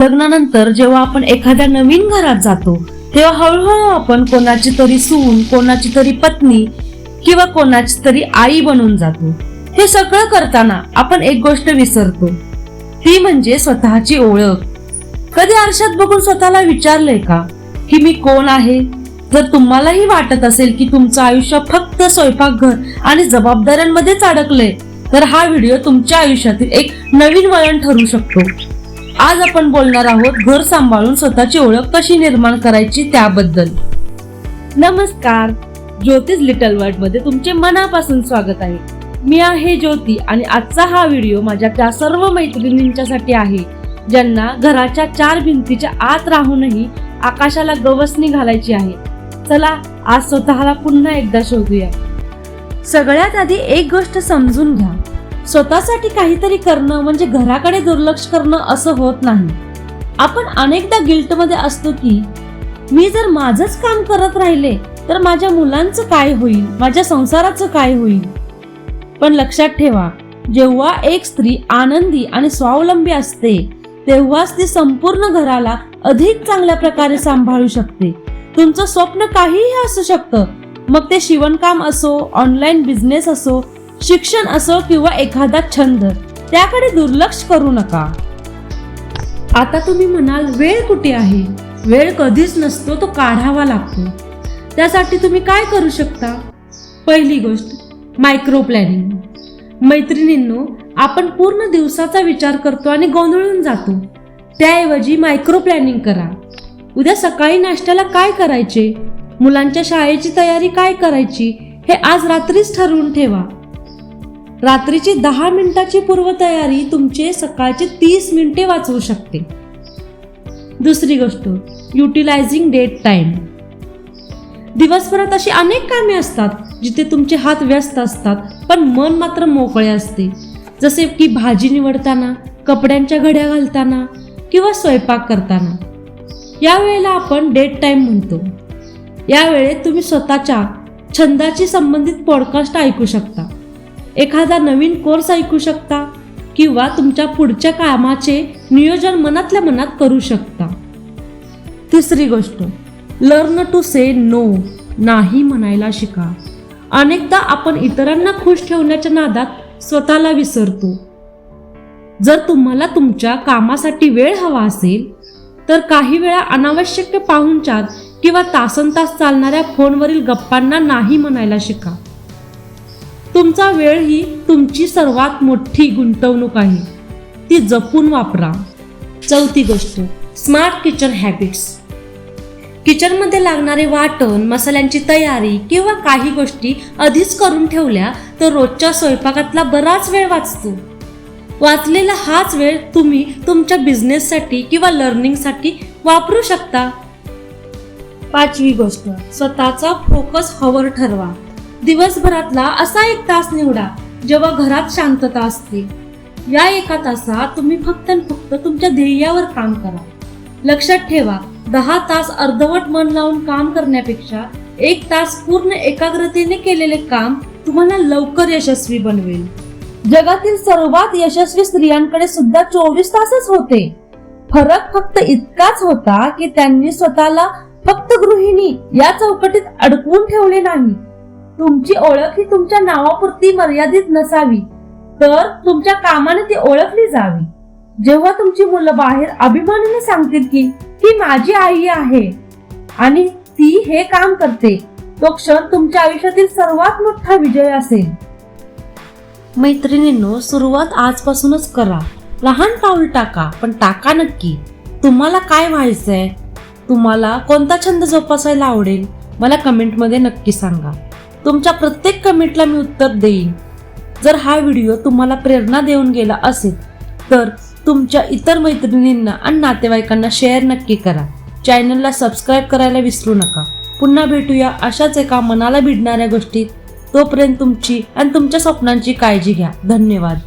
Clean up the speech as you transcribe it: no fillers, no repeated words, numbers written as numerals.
लग्नानंतर जेव्हा आपण एखाद्या नवीन घरात जातो तेव्हा हळूहळू आपण कोणाची तरी सून, कोणाची तरी पत्नी किंवा कोणाची तरी आई बनून जातो. हे सगळं करताना आपण एक गोष्ट विसरतो, ती म्हणजे स्वतःची ओळख. कधी आरशात बघून स्वतःला विचारलंय का की मी कोण आहे? जर तुम्हालाही वाटत असेल की तुमचं आयुष्य फक्त स्वयंपाकघर आणि जबाबदाऱ्यांमध्येच अडकलंय, तर हा व्हिडिओ तुमच्या आयुष्यातील एक नवीन वळण ठरू शकतो. आज आपण बोलणार आहोत घर सांभाळून स्वतःची ओळख कशी निर्माण करायची त्याबद्दल. नमस्कार, ज्योतिष लिटल वर्ल्ड मध्ये तुमचे मनापासून स्वागत आहे. मी आहे ज्योती आणि आजचा हा व्हिडिओ माझ्या त्या सर्व मैत्रिणींच्यासाठी आहे ज्यांना घराच्या चार भिंतीच्या आत राहूनही आकाशाला गवसणी घालायची आहे. चला आज स्वतःला पुन्हा एकदा शोधूया. सगळ्यात आधी एक गोष्ट समजून घ्या, स्वतःसाठी काहीतरी करणं म्हणजे घराकडे दुर्लक्ष करणं असं होत नाही. आपण अनेकदा गिल्ट मध्ये असतो की मी जर माझंच काम करत राहिले तर माझ्या मुलांचं काय होईल, माझ्या संसाराचं काय होईल. पण लक्षात ठेवा, जेव्हा एक स्त्री आनंदी आणि स्वावलंबी असते तेव्हाच ती संपूर्ण घराला अधिक चांगल्या प्रकारे सांभाळू शकते. तुमचं स्वप्न काहीही असू शकतं, मग ते शिवणकाम असो, ऑनलाईन बिझनेस असो, शिक्षण असो किंवा एखादा छंद, त्याकडे दुर्लक्ष करू नका. आता तुम्ही म्हणाल वेळ कुठे आहे? वेळ कधीच नसतो, तो काढावा लागतो. त्यासाठी तुम्ही काय करू शकता? पहिली गोष्ट, मायक्रो प्लॅनिंग. मैत्रिणींनो, आपण पूर्ण दिवसाचा विचार करतो आणि गोंधळून जातो. त्याऐवजी मायक्रो प्लॅनिंग करा. उद्या सकाळी नाश्त्याला काय करायचे, मुलांच्या शाळेची तयारी काय करायची, हे आज रात्रीच ठरवून ठेवा. रात्रीची 10 मिनिटाची पूर्वतयारी तुमचे सकाळचे 30 मिनिटे वाचवू शकते. दुसरी गोष्ट, युटिलायझिंग डेट टाइम. दिवसभरात अशी अनेक कामे असतात जिथे तुमचे हात व्यस्त असतात पण मन मात्र मोकळे असते. जसे की भाजी निवडताना, कपड्यांच्या घड्या घालताना किंवा स्वयंपाक करताना. यावेळेला आपण डेट टाइम म्हणतो. यावेळेत तुम्ही स्वतःच्या छंदाशी संबंधित पॉडकास्ट ऐकू शकता, एखादा नवीन कोर्स ऐकू शकता किंवा तुमच्या पुढच्या कामाचे नियोजन मनातल्या मनात करू शकता. तिसरी गोष्ट, लर्न टू से नो. नाही म्हणायला शिका. अनेकदा आपण इतरांना खुश ठेवण्याच्या नादात स्वतःला विसरतो. जर तुम्हाला तुमच्या कामासाठी वेळ हवा असेल तर काही वेळा अनावश्यक पाहुणचार किंवा तासनतास चालणाऱ्या फोनवरील गप्पांना नाही म्हणायला शिका. तुमचा वेळ ही तुमची सर्वात मोठी गुंतवणूक आहे, ती जपून वापरा. चौथी गोष्ट, स्मार्ट किचन हॅबिट्स. किचनमध्ये लागणारे वाटण, मसाल्यांची तयारी किंवा काही गोष्टी आधीच करून ठेवल्या तर रोजच्या स्वयंपाकातला बराच वेळ वाचतो. वाचलेला हाच वेळ तुम्ही तुमच्या बिझनेससाठी किंवा लर्निंगसाठी वापरू शकता. पाचवी गोष्ट, स्वतःचा फोकस हवर ठरवा. दिवसभरातला असा एक तास निवडा जेव्हा घरात शांतता असते. या एका तासात तुम्ही फक्त तुमच्या ध्येयावर काम करा. लक्षात ठेवा, 10 तास अर्धवट मन लावून काम करण्यापेक्षा 1 तास पूर्ण एकाग्रतेने केलेले काम तुम्हाला लवकर यशस्वी बनवेल. जगातील सर्वात यशस्वी स्त्रियांकडे सुद्धा 24 तासच होते. फरक फक्त इतकाच होता की त्यांनी स्वतःला फक्त गृहिणी या चौकटीत अडकवून ठेवले नाही. तुमची ओळख ही तुमच्या नावापुरती मर्यादित नसावी, तर तुमच्या कामाने ती ओळखली जावी. जेव्हा तुमची मुलं बाहेर अभिमानाने सांगतील की ही माझी आई आहे आणि ती हे काम करते, तो क्षण तुमच्या आयुष्यातील सर्वात मोठा विजय असेल. मैत्रिणींनो, सुरुवात आजपासूनच करा. लहान पाऊल टाका, पण टाका नक्की. तुम्हाला काय व्हायचंय? तुम्हाला कोणता छंद जोपासायला आवडेल? मला कमेंटमध्ये नक्की सांगा. तुमच्या प्रत्येक कमेंटला मी उत्तर देईन. जर हा व्हिडिओ तुम्हाला प्रेरणा देऊन गेला असेल तर तुमच्या इतर मैत्रिणींना आणि नातेवाईकांना शेअर नक्की करा. चॅनलला सबस्क्राईब करायला विसरू नका. पुन्हा भेटूया अशाच एका मनाला भिडणाऱ्या गोष्टीत. तोपर्यंत तुमची आणि तुमच्या स्वप्नांची काळजी घ्या. धन्यवाद.